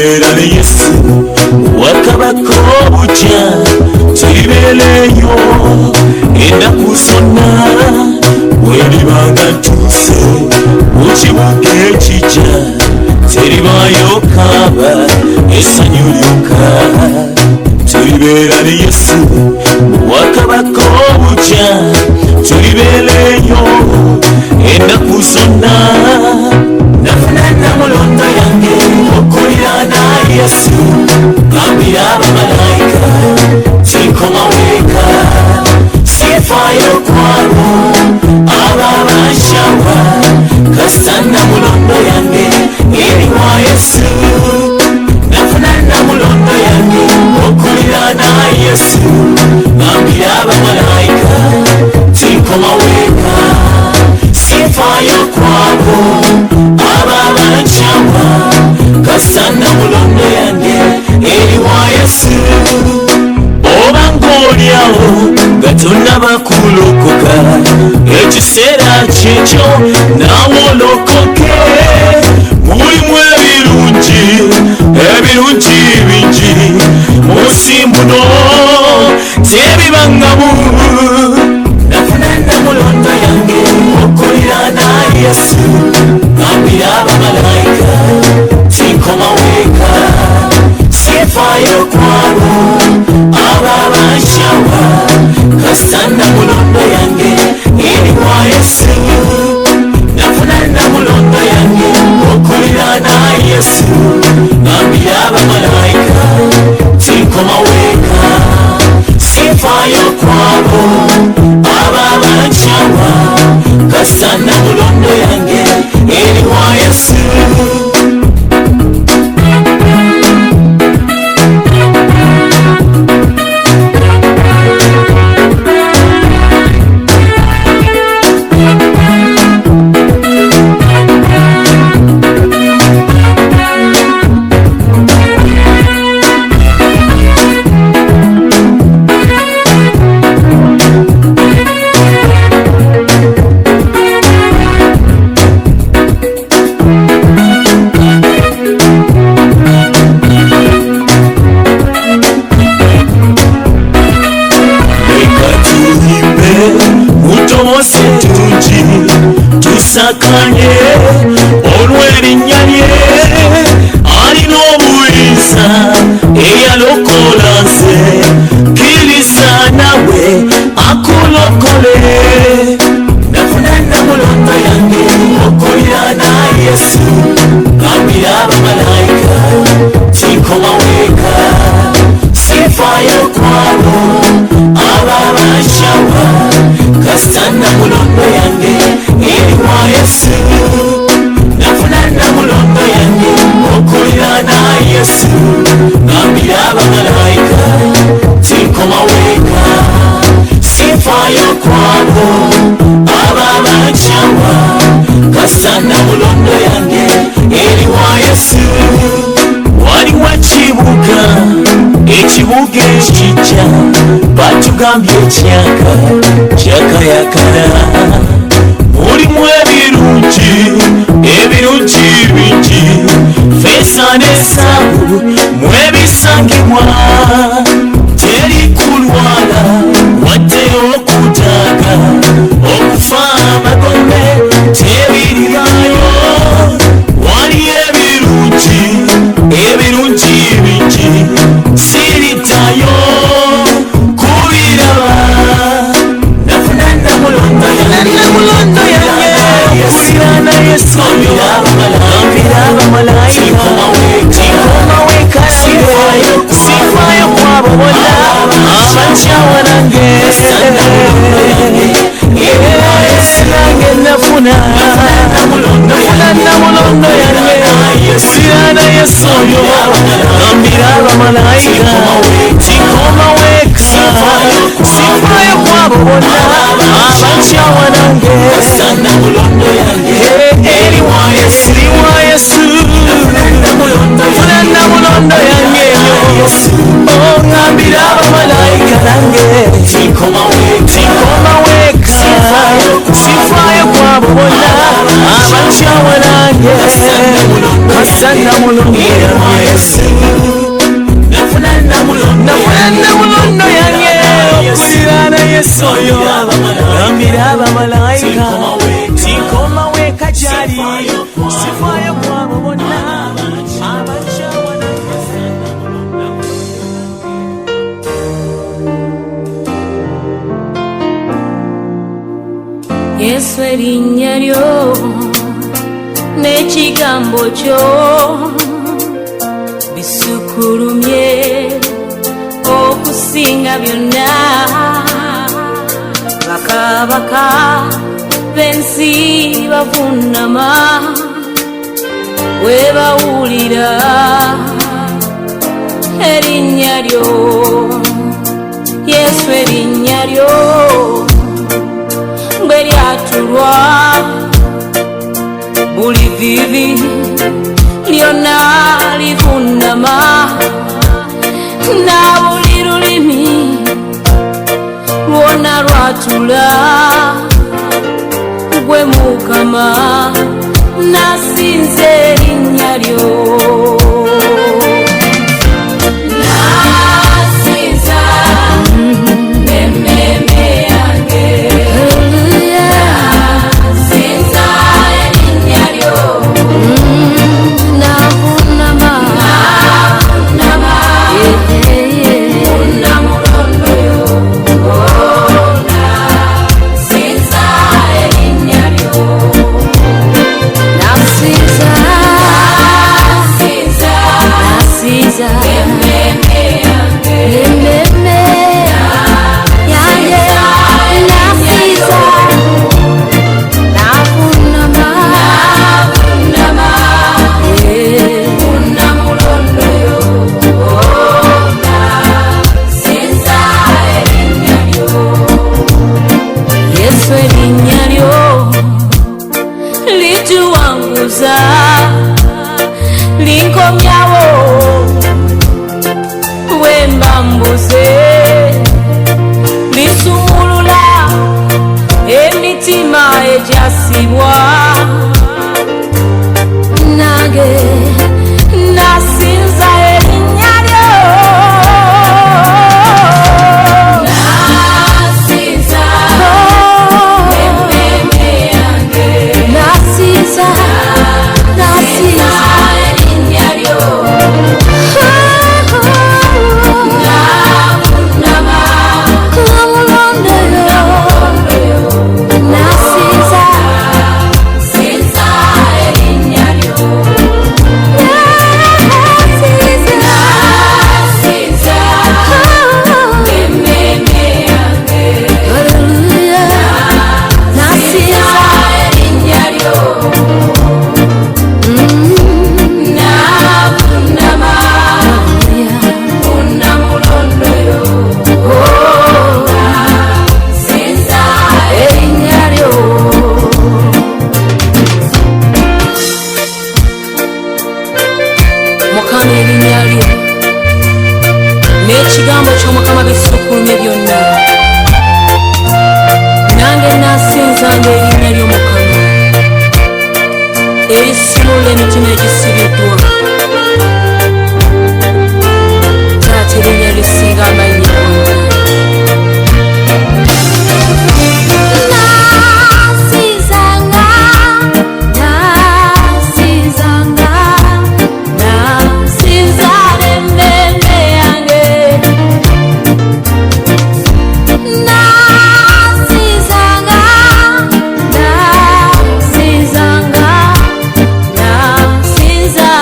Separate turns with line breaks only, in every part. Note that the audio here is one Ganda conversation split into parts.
tulibera ne Yesu wakabaka obutya tulibeleyo ennaku zonna bweribanga ntuuse mu kibuga ekijja teribaayo kaaba essanyu lyokka tulibera ne Yesu wakabaka obutya tulibeleyo ennaku zonna nafuna namulondo yange okulira na Yesu gambira abamalayika tinkoma weka sifaayo kwabo ababanshawa kasita namulondo yange eri wa Yesu nafuna namulondo yange okulira na Yesu gambira abamalayika tinkoma weka sifaayo kwabo ababanshawa kasita namulondo yange eri wa Yesu obanga olyawo nga tonnabakulokoka ekiseera kyekyo naawe olokoke mulimu ebirungi bingi mu nsi muno tebibangamu nafuna namulondo yange okulira na Yesu gambira abamalayika tinkoma weka sifaayo kwabo ababanshawa kasita namulondo yange eri wa Yesu nafuna namulondo yange okulira na Yesu gambira abamalayika tinkoma weka sifaayo kwabo ababanshawa kasita namulondo yange eri wa Yesu tusakanye olw'erinnya lye alina obuyinza eyalokola nze kkiriza nawe akulokole nafuna namulondo yange okulira na Yesu gambira abamalayika tinkoma weka sifaayo kwabo ababanshawa kasita namulondo yange eri wa Yesu nafuna namulondo yange okulira na Yesu gambira abamalayika tinkoma weka sifaayo kwabo ababanshawa kasita namulondo yange eri wa Yesu waliwo ekibuga ekijja batugambye ekyaka kyakayakala mulimu ebirungi bingi feesa ne zaabu mwebisangibwa teri kulwala wadde okutaaga okufa amagombe tebirirayo wali ebirungi bingi siritayo kubiraba nafuna namulondo yange okulira na Yesu gambira abamalayika tinkoma weka sifaayo kwabo bonna abankyawa nange nange nafuna namulondo yange okulira na Yesu oyo gambira abamalayika tinkoma weka sifaayo kwabo bonna abankyawa nange eri wa Yesu funa namulondo yange eyo ogambira abamalayika nange tinkoma weka sifaayo kwabo bonna abankyawa nange kasita namulondo yange Yesu nafuna namulondo yange okuliraana Yesu oyo gambira abamalayika tikoma weka gyali sifaayo kwabo bonna abakyawana.
Yesu erinnya lyo n'ekigambo kyo bisukulumye okusinga byonna. Bakabaka b'ensi bavuunama we bawulira erinnya lyo Yesu, erinnya lyo bwe lyatulwa buli vivi lyonna livuunama na buli lulimi lwonna lwatula gwe Mukama nasinza erinnya lyo. Linkomyawo wembambuze lisumulula emitima egyasibwa nange nasinza erinnya lyo. Nasinza emmeme yange nasinza n'ekigambo ky'Omukama bisukulumye byonna. Nange nasinzanga erinnya ly'Omukama erisumulula emitima egisibiddwa. Taata, erinnya lisinga amannya gonna. Sinza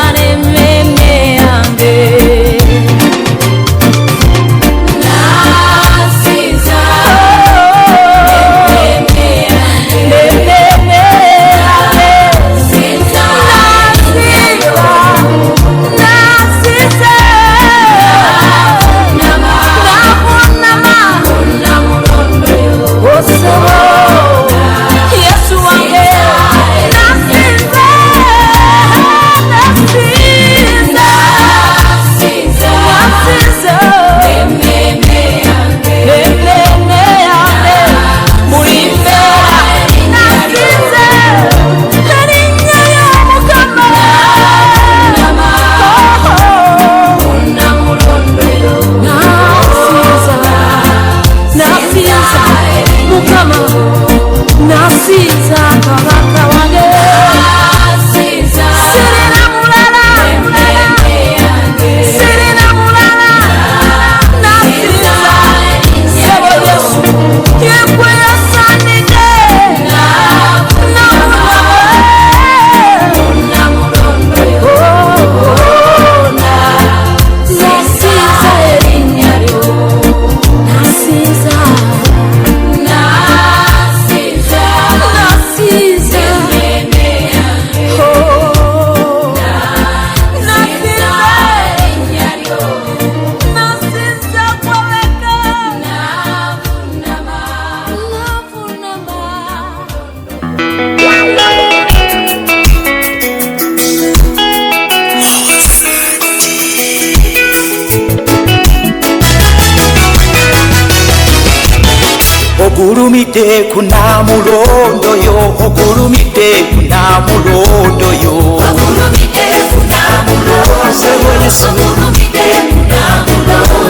ogulumidde kunamulondo yo ogulumidde kunamulondo yo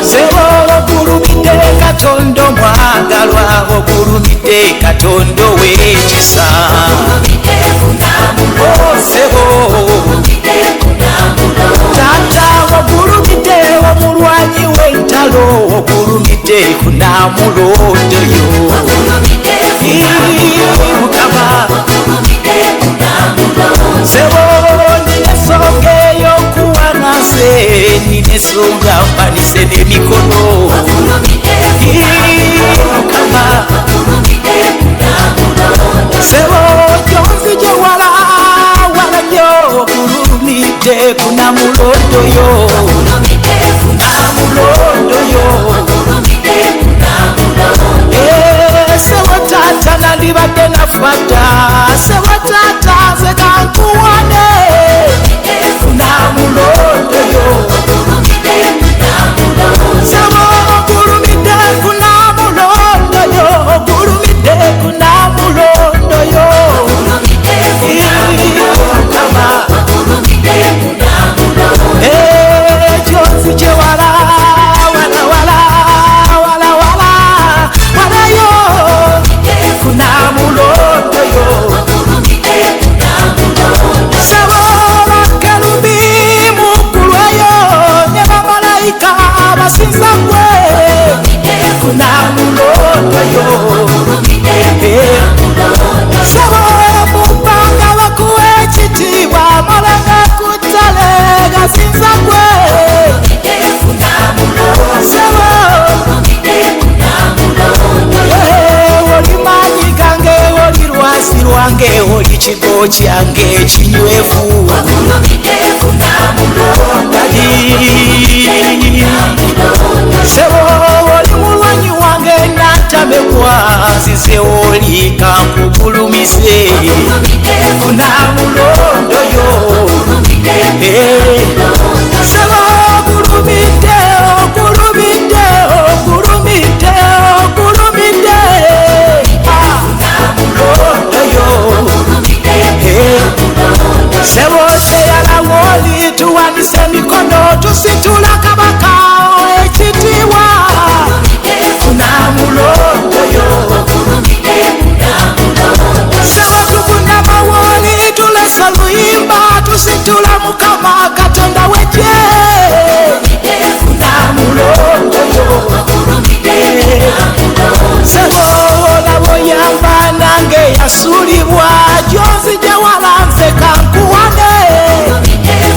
sebo ogulumidde katondo mwagalwa ogulumidde katondo wekisa sebo tata ogulumidde omulwanyi w'entalo ogulumidde kunamulondo yo mukama sebo ninesonga eyokuwanase ninesonga mpanise n'emikono mukama sebo jonzi gye wala wala nnyo ogulumidde kunamulondo yo kunamulondo yo sebo tata nandibadde nafata sebo tata nze kankuwane kunamulondo yo sebo ogulumidde kunamulondo yo ogulumidde kunamulondo yo kama jonzi gye wala wala wala wala wala wala yo kunamulondo yo sebo bakerubi mukulwayo ne bamalayika basinza gwe kunamulondo yo sebo mubbanga bakuwa ekitiibwa malanga kutale gasinza gwe sebo oli maanyi gange oli lwasi lwange oli kigo kyange kinywevu sebo oli mulwanyi wange natamebwa nzize oli kankugulumise kunamulondo yo sebo ogulumidde ogulumidde ogulumidde ogulumidde kunamulondo yo sebo seyalawo oli tuwanise emikono tusitula kabaka ekitiibwa kunamulondo yo sebo tukunamawo oli tulesa luyimba tusitula mukama katonda wejje kunamulondo yo sebo olabo yamba nange yasulibwa jonzi gye walanze kankuwane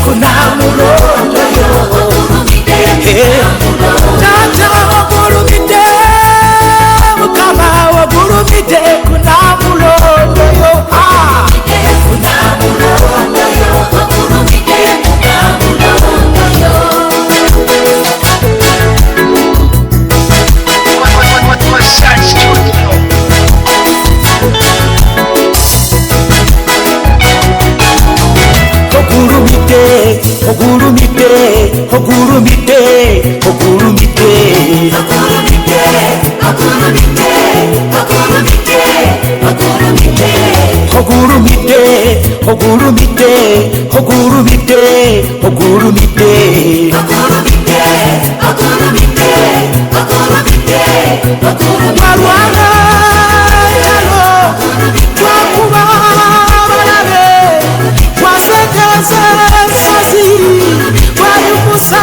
kunamulondo yo tata ogulumidde mukama ogulumidde kunamulondo yo kunamulondo yo ogulumidde ogulumidde ogulumidde ogulumidde ogulumidde ogulumidde ogulumidde twalwana njalo twakuba balabe twasekeze ensozi twayukusa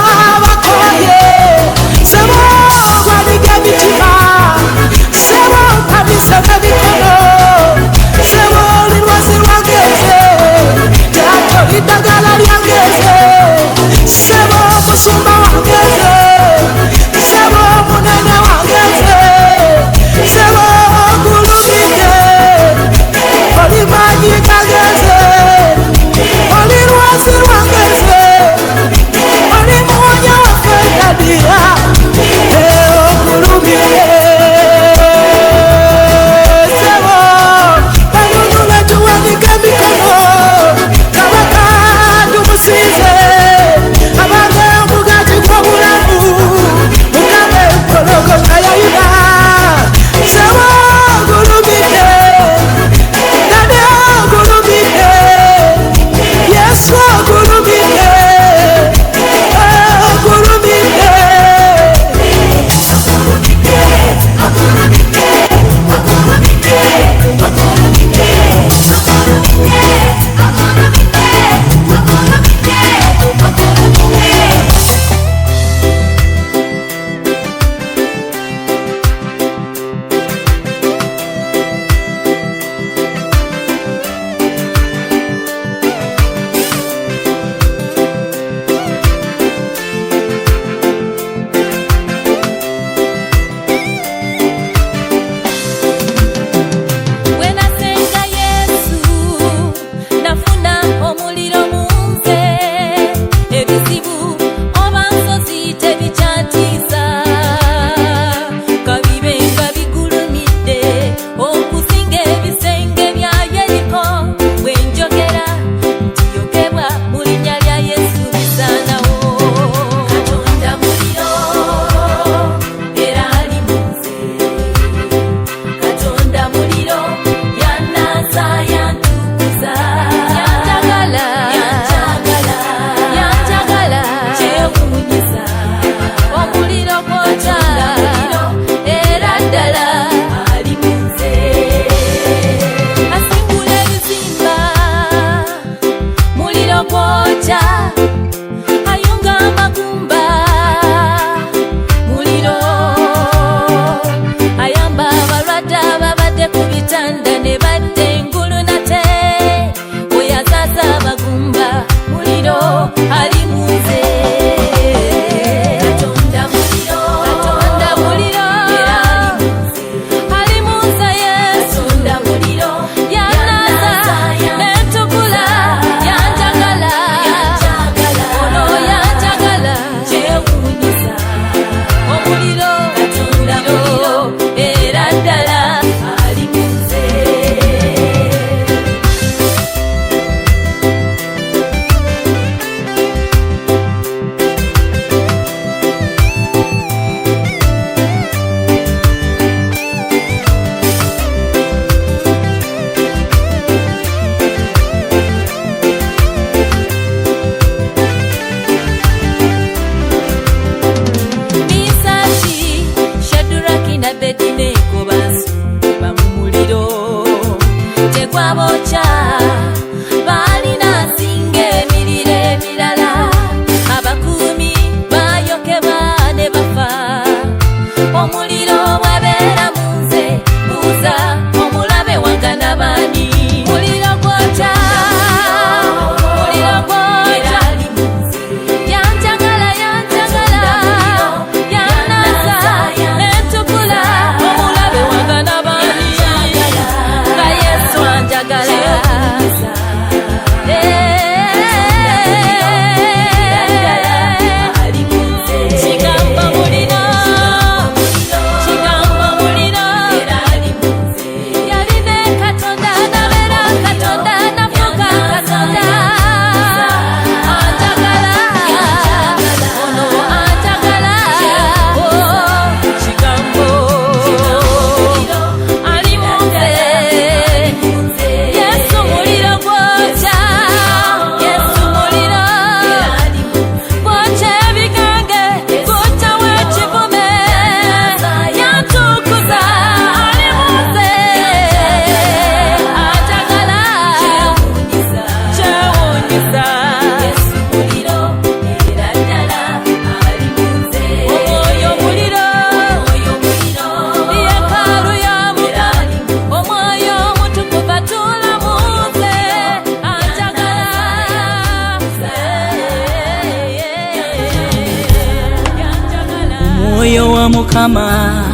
Mwoyo Mukama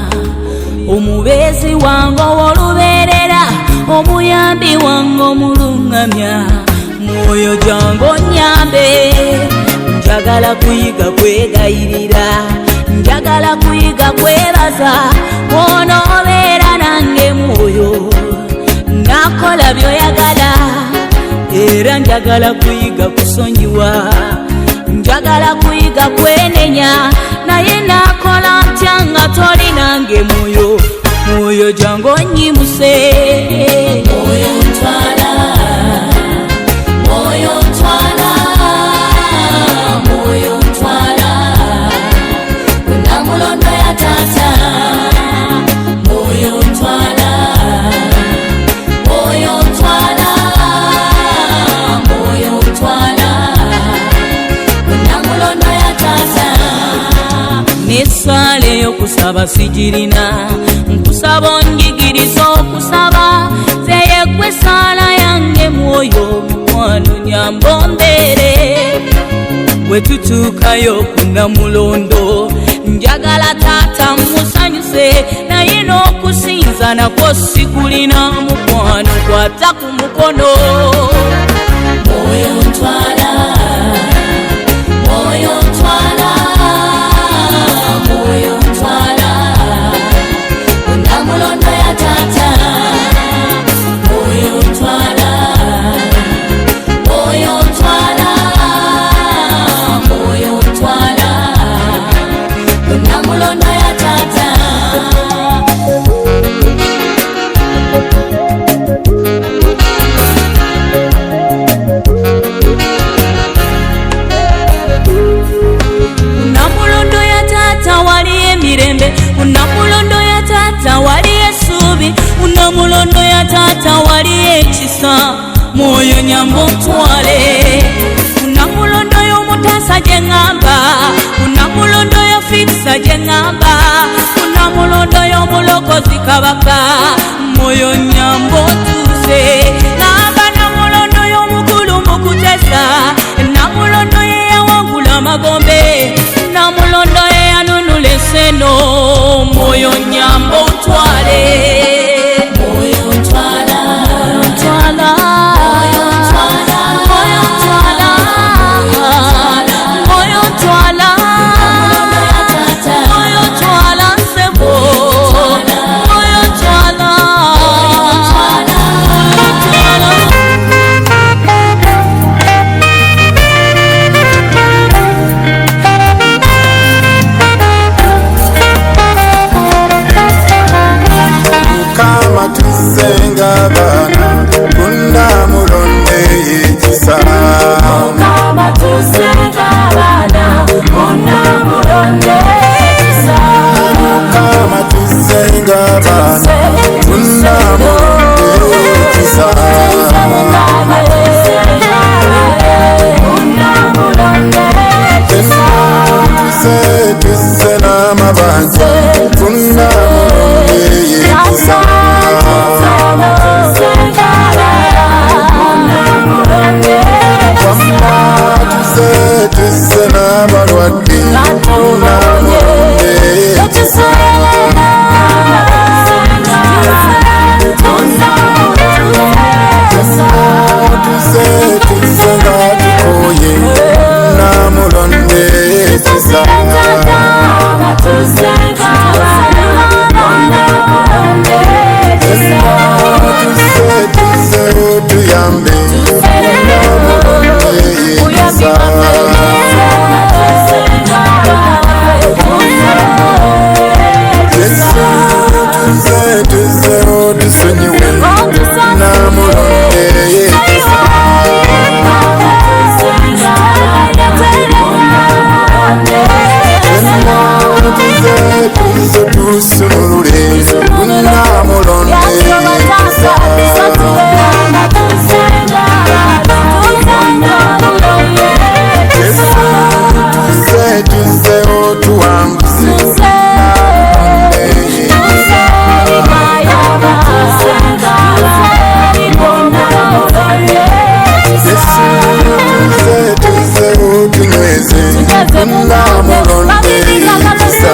omubeezi wange ow'olubeerera omuyambi wange omulungamya Mwoyo gyange onnyambe njagala kuyiga kwegayirira njagala kuyiga kwebaza onoobeera nange Mwoyo nakola by'oyagala era njagala kuyiga kusonyiwa njagala kuyiga kwenenya naye nakola ntya nga toli nange Mwoyo Mwoyo gyange onnyimuse Mwoyo ntwala Mwoyo ntwala Mwoyo ntwala namulondo ya taata Mwoyo ntwala Mwoyo ntwala Mwoyo ntwala namulondo ya taata n'essaala ey'okusaba sigirina nkusaba onjigiriza okusaba zeye gwe essaala yange Mwoyo mukwano nyamba ombeere bwe tutuukayo ku Namulondo njagala taata musanyuse naye n'okusinza nakwo sikulina mukwano kwata ku mukono Mwoyo ntwala Mwoyo ntwala Mwoyo ntwala Namulondo ya taata Mwoyo ntwala Mwoyo ntwala Mwoyo ntwala Namulondo ya taata Namulondo ya taata wali emirembe Namulondo ya taata wali essuubi Namulondo ya taata wali ekisa Mwoyo nyamba ontwale Namulondo y'omutaasa gye ŋŋamba Namulondo y'ofikisa gye ŋŋamba Namulondo y'omulokozi kabaka Mwoyo nyamba otuuse ŋŋamba Namulondo y'omukulu mu kutesa Namulondo ye yawangula amagombe Namulondo ye yanunula esseno Mwoyo nyamba ontwale Mwoyo ntwala ntwala Mwoyo ntwala Mwoyo ntwala Mwoyo ntwala Mwoyo ntwala nsebo Mwoyo ntwala
Mukama tusenga bana Namulondo ekisa
Mukama tusenga bana Namulondo ekisa
Mukama tusenga bana Namulondo ekisa Tuse n'amabanja Namulondo ekisa Tuse n'abalwadde Namulondo ekisa Tuse nga tukoye Namulondo ekisa Tuse otuyambe Namulondo ekisa Tuse otusonyiwe Namulondo ekisa Tuse tusunulule Namulondo ekisa Tuse otuwanguse Namulondo ekisa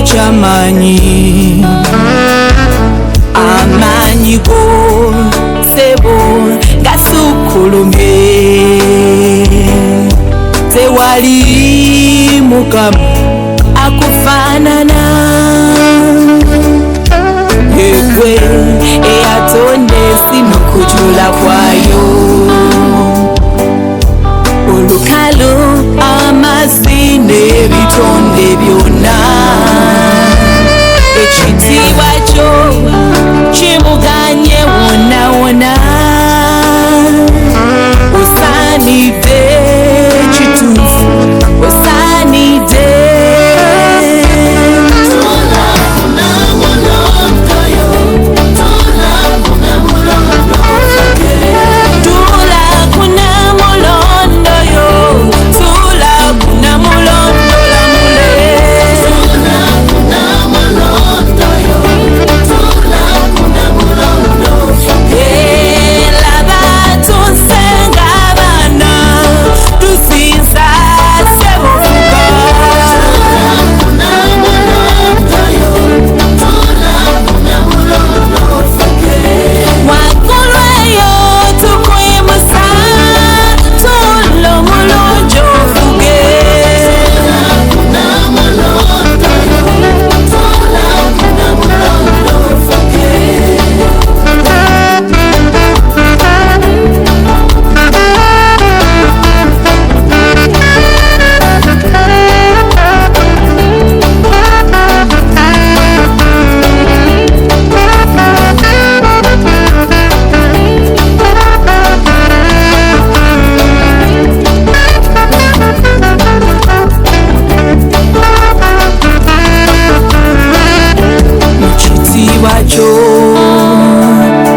eky'amaanyi amaanyi go sebo gasukkulumye tewali mukama akufaanana egwe eyatonda ensi n'okujula kwayo olukalu amazzi n'ebitonde byonna ekitiibwa kyo kimuganye wonna wonna osaanidde kituufu osaanidde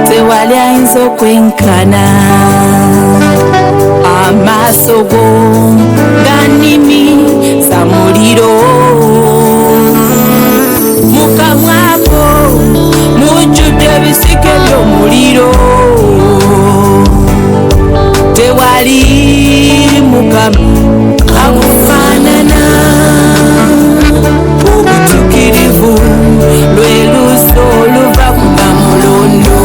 tewali ayinza okwenkana amaaso go ga nnimi za muliro mu kamwako mujjudde ebisike by'omuliro tewali mukama akufaanana obutuukirivu lwe luso oluva ku namulondo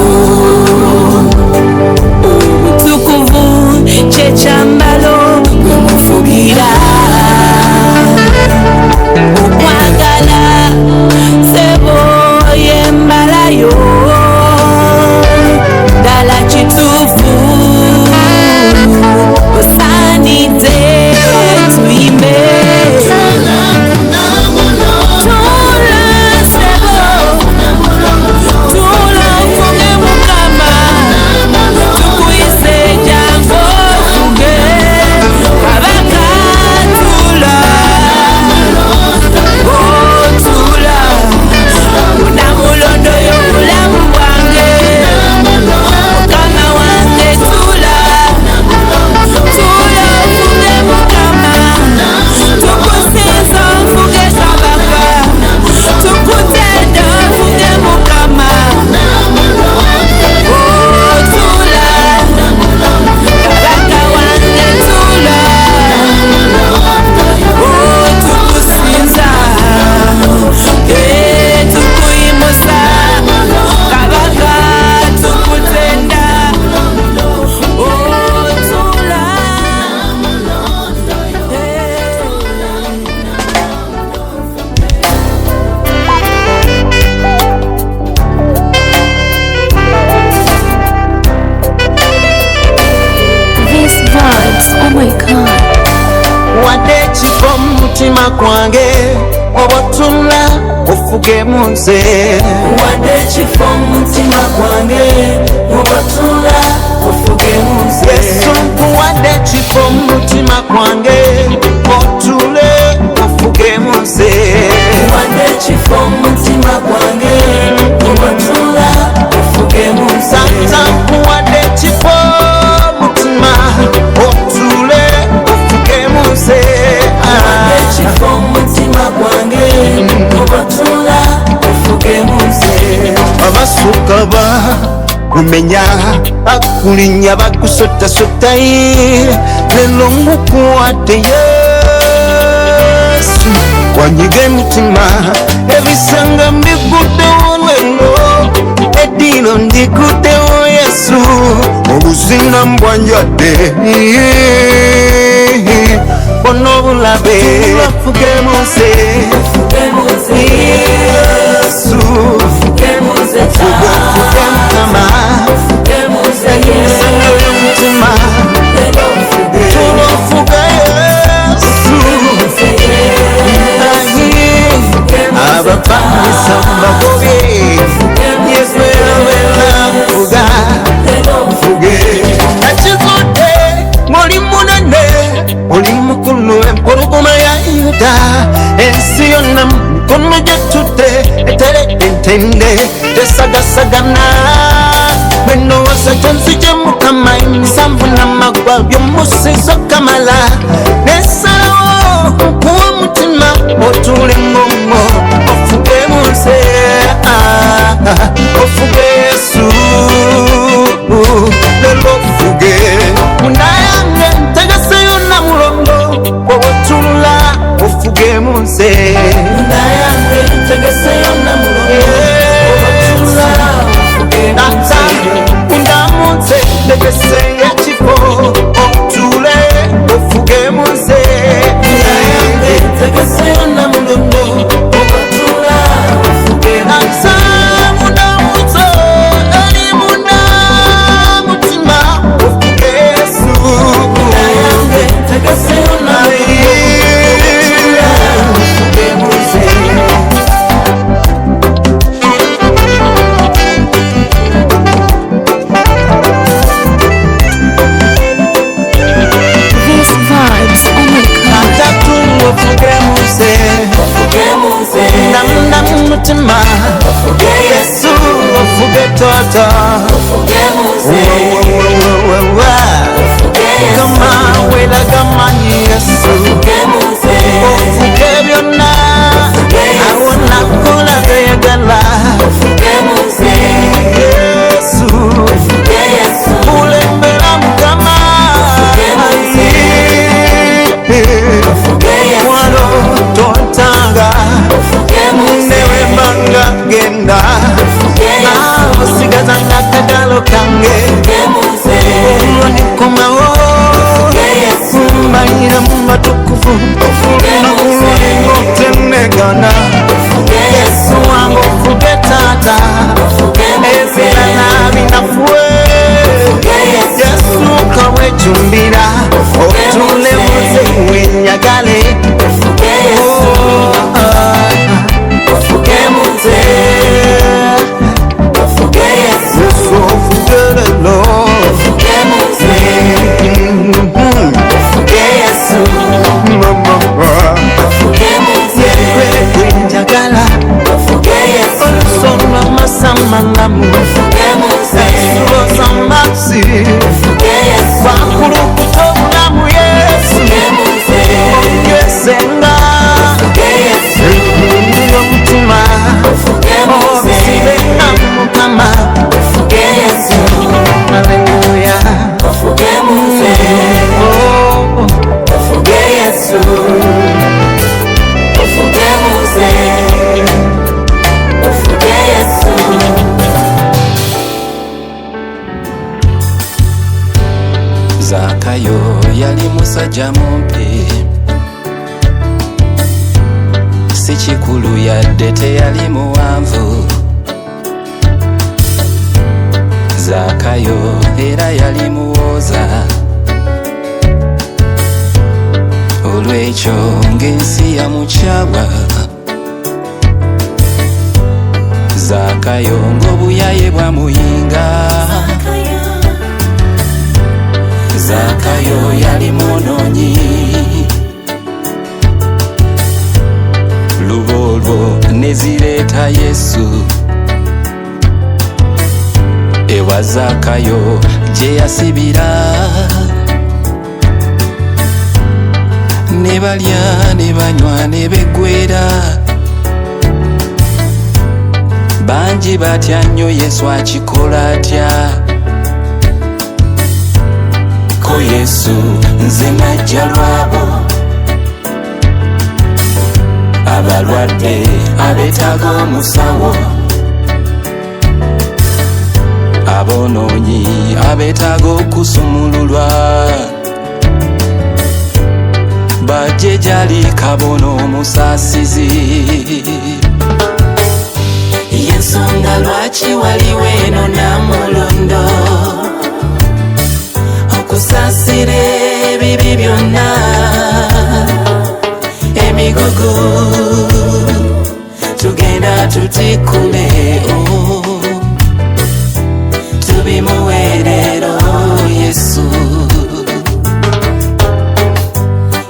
obutukuvu kyekyambalo gwe mufugira okwagala sebo yembalayo ddala kituufu osaanidde tuyimbe
mutima kwange obotula ofuge munze
wadde ekifo mutima kwange obotula ofuge munze
Yesu nkuwadde ekifo mutima kwange otule ofuge munze
wadde ekifo mutima kwange obotula ofuge munze
nkuwadde ekifo mutima otule ofuge munze
ekifo mutima gwange obotula ofuge munze
abasuka ba kumenya bakulinya bakusotasotaye lelo ngukuwadde Yesu
wanyiga emitima ebisanga mbiguddewo lwengo eddiino ndiguddewo Yesu obuzinga mbwanjadde bonna obulabe bafuge munze Yesu fuge Mukama ebisanga by'omutima tulofuga Yesu abapangisa mbagobe Yesu yabeera fuge ekizudde ng'oli munene oli mukulu empologoma ya Yuda ensi yonna mu mikono gye tudde eteredde entende tesagasagana bw'endowooza gy'onzigye Mukama emisanvu n'amaggwa by'omusizo kamala nesalawo nkuwa omutima otuule ng'omwo ofuge munze ofuge Yesu lelo ofuge munda yange ntegeseyo namulondo obotula ofuge munze munda yange ntegeseyo namulondo obotula ofuge munze munda munze ntegeseyo ekifo otule ofuge munze munda yange ntegeseyo namulondo obotula ofuge munze munda munze eli munda mutima ofuge Yesu munda yange ntegeseyo namulondo ofuge munze
These vibes, oh my God.
Tatu ofuge munze namna mumutima ofuge Yesu ofuge toto kama welaga manyi Yesu ofuge byonna awona kola byayagala Yesu ulembera Mukama mwalo tontanga newe banga genda osigaza nakagalo kange olwanikomawo mbayira mu matukuvu nakuloningotenegana Yesu wange ofuge taata ebirala binafuwe Yesu kawejumbira otule muze wenyagale ofuge munze Yesu ofuge lelo ofuge munze ofuge Yesu mama ofuge munze wenyagala ofuge Yesu olusoma masamalamu ofuge munze Yesu maxi ofuge Yesu wakulukuta obulamu Yesu yesenga ndiro mutima obisibenga Mukama haleluya ofuge munze ofuge Yesu ofuge munze ofuge Yesu
Zakayo yali musajja mumpi si kikulu yadde teyali muwanvu Zakayo era yali muwooza olw'ekyo ng'ensi yamukyawa Zakayo ng'obuyaye bwamuyinga Zakayo yali mwonoonyi luba olwo ne zireeta Yesu ewa Zakayo gye yasibira ne balya ne banywa ne beggwera bangi batya nnyo Yesu akikola atya ko Yesu nze najja lwabo abalwadde abetaaga omusawo abonoonyi abetaaga okusumululwa bajje gyali kabona omusaasizi yensonga lwaki waliwo eno namulondo okusaasira ebibi byonna emigogo tugenda tutikule tubimuweerero Yesu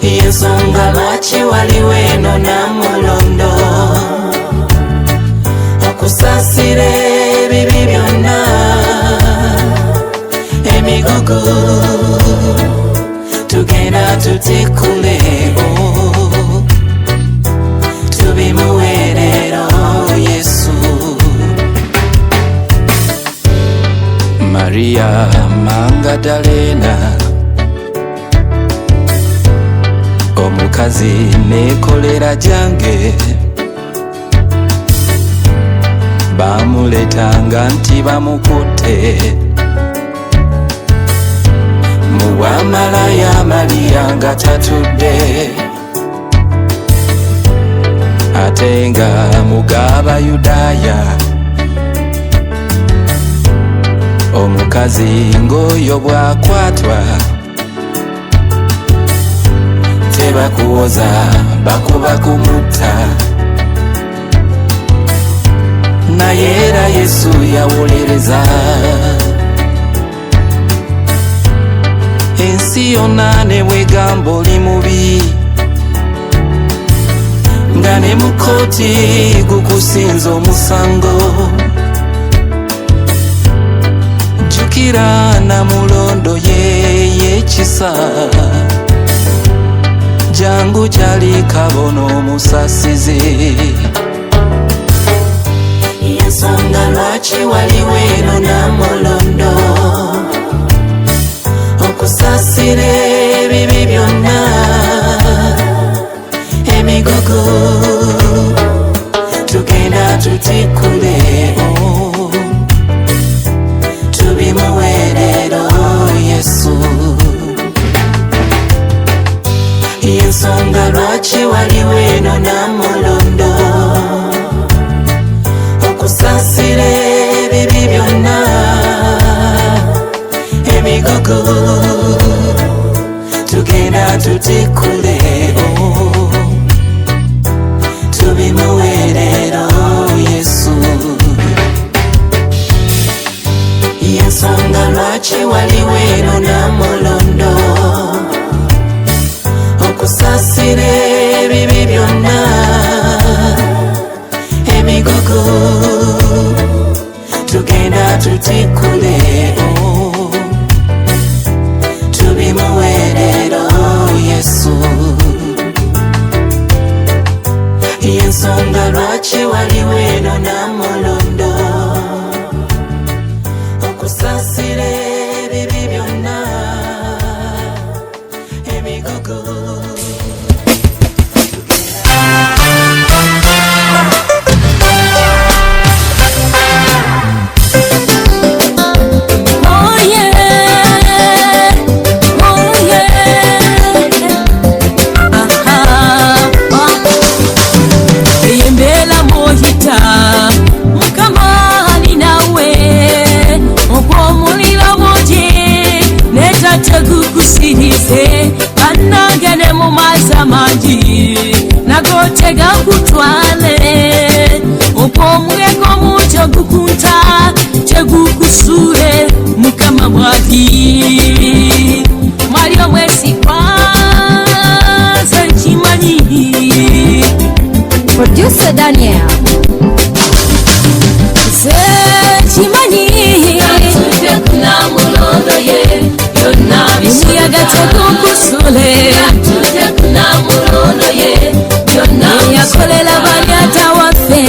yensonga lwaki waliwo eno namulondo okusaasira ebibi byonna emigogo tugenda tutikule tubimuweerero Yesu Maria Magdalena omukazi nekolera jange bamuletanga nti bamukutte muwamalaya Maria nga tatudde ate nga mugaba Yudaya omukazi ng'oyo bw'akwatwa tebakuwoza bakuba kumutta naye era Yesu yawolereza ensi yonna ne bwegamba oli mubi nga ne mu kkooti gukusinza omusango jjukira namulondo yekisa jangu gyali kabona omusaasizi yensonga lwaki waliwo eno namulondo okusaasira ebibi byonna emigogo tugenda tutikule tubimuweerero Yesu yensonga lwaki waliwo eno namulondo okusaasira ebibi byonna emigogo tugenda tutikule tubimuweerero Yesu yensonga lwaki waliwo eno namulondo okusaasira ebibi byonna emigogo tugenda tutikule tubimuweerero Yesu yensonga lwaki waliwo eno namulondo okusaasira ebibi byonna emigogo tegukusirize bannange mu maazi amangi nagotega kutwale okw'omulego mungi ogukunta tegukusuule mukama bw'ati mwali omwesigwa nze nkimanyi
Producer Daniel
nze nkimanyi namulondo ye emiyaga tegukusule yakolera balyata waffe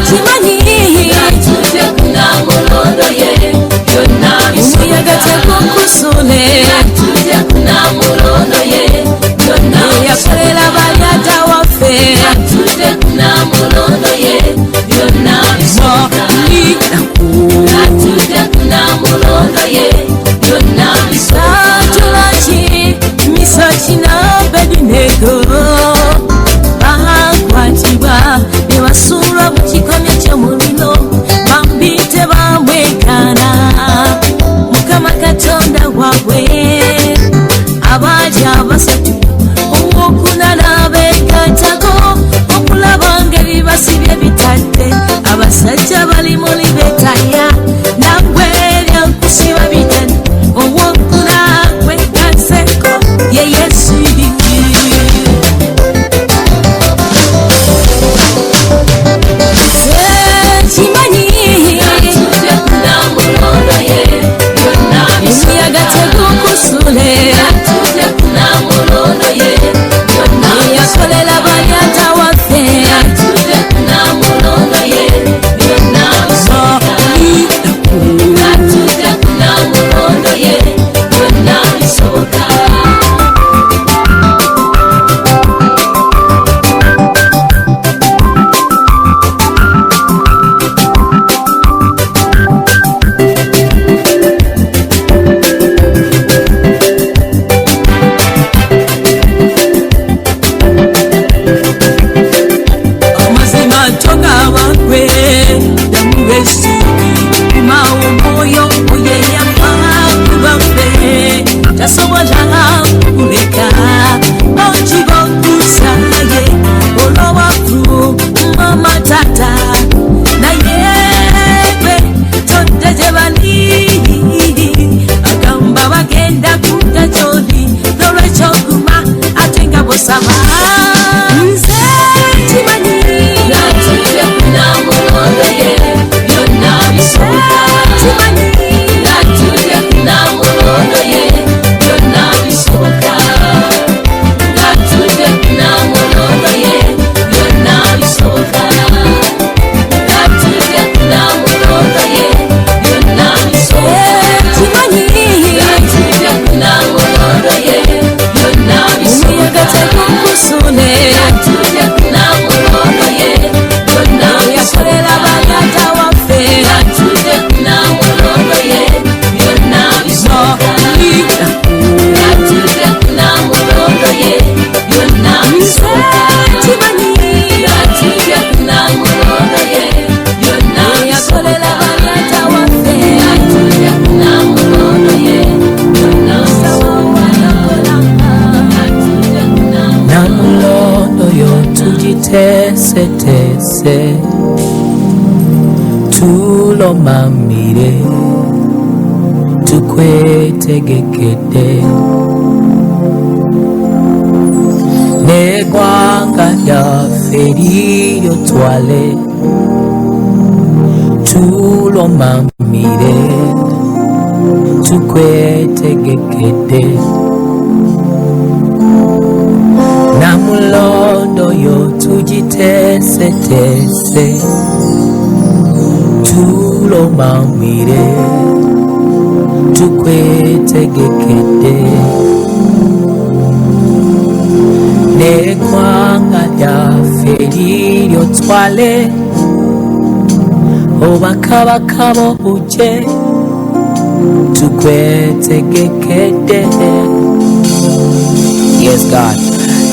kimanyi
tulomamire tukwetegekede negwanga lyaffe liryo twale tulomamire tukwetegekede namulondo yo tugitesetese tulomamire tukwetegekede negwanga lyaffe liryo twale obakabakabo buje tukwetegekede. Yes, God.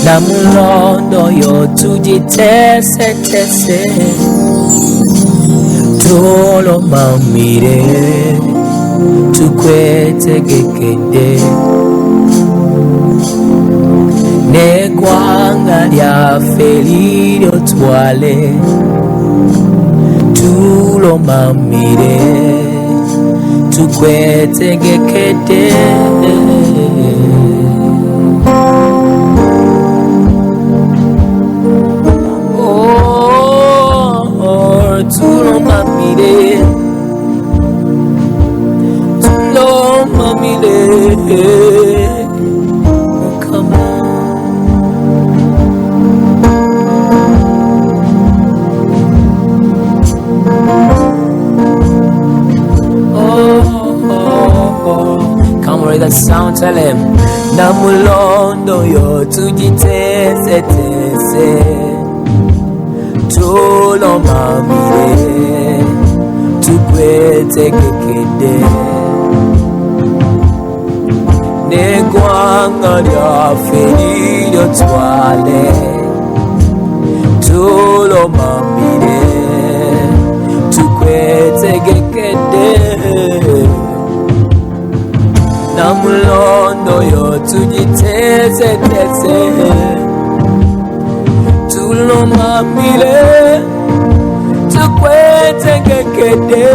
Namulondo yo tugitesetese tulomamire tukwetegekede negwanga lyaffe liryo twale tulomamire tukwetegekede. Tulomamire come on. Come on, with that sound, tell him namulondo yo tugitesetese tulomamire tukwetegekede negwanga lyaffe liryo twale tulomamire tukwetegekede namulondo yo tugitesetese tulomamire tukwetegekede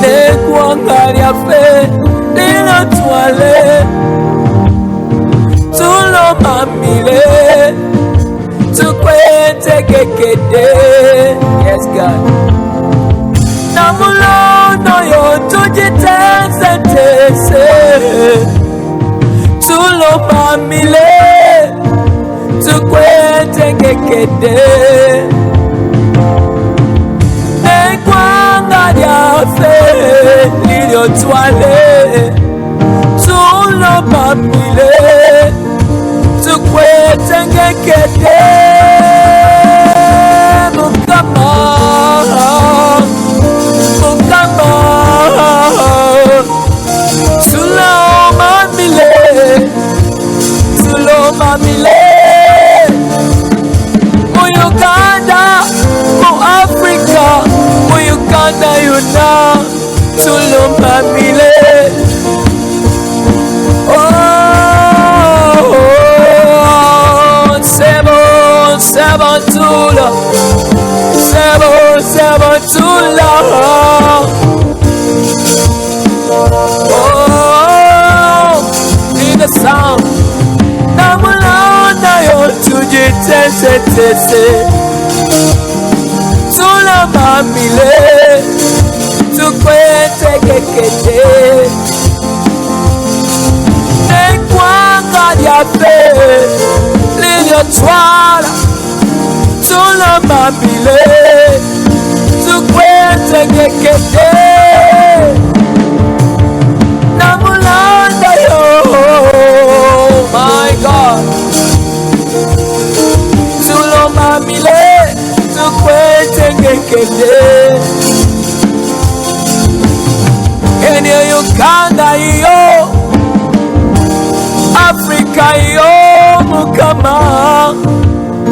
negwanga lyaffe liryo twale tulomamire tukwetegekede. Yes, God. Namulondo yo tugitesetese tulomamire tukwetegekede negwanga lyaffe liryo twale tulomamire tukwetegekede. Mukama, Mukama, tulomamire tulomamire mu Uganda, mu Africa, mu Uganda yona tulomamire. Sebo tula. Oh, in the sound. Namulondo yo tugitesetese tulomamire tukwetegekede negwanga lyaffe liryo twala tulomamire tukwetegekede namulondo yo, my God, tulomamire tukwetegekede enyo Uganda yo Africa yo Mukama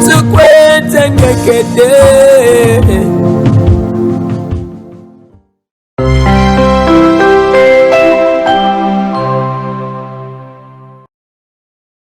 tukwetegekede.